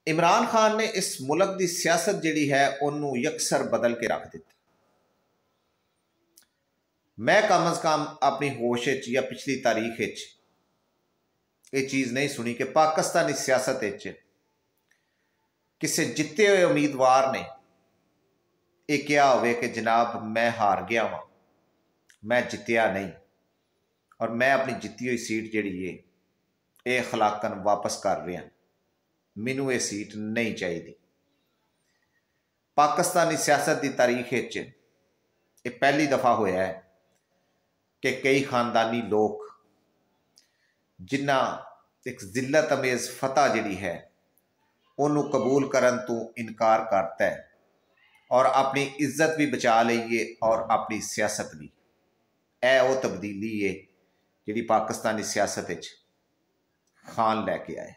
इमरान खान ने इस मुल्क की सियासत जिहड़ी है उन्होंने यकसर बदल के रख दिता। मैं कम अज कम अपनी होश या पिछली तारीख ये चीज़ नहीं सुनी कि पाकिस्तानी सियासत किसी जिते हुए उम्मीदवार ने यह कहा हो कि जनाब मैं हार गया वहाँ, मैं जितया नहीं और मैं अपनी जिती हुई सीट जिहड़ी है ये अखलाकन वापस कर रहा, मैनू ये सीट नहीं चाहिए। पाकिस्तानी सियासत की तारीख ये पहली दफ़ा होया है कि कई खानदानी लोग जिन्ना एक जिल्लत अमेज फतह जिहड़ी है उन्होंने कबूल करन तो इनकार करता है और अपनी इज्जत भी बचा लीए और अपनी सियासत भी। वो तब्दीली है जिहड़ी पाकिस्तानी सियासत खान लैके आए।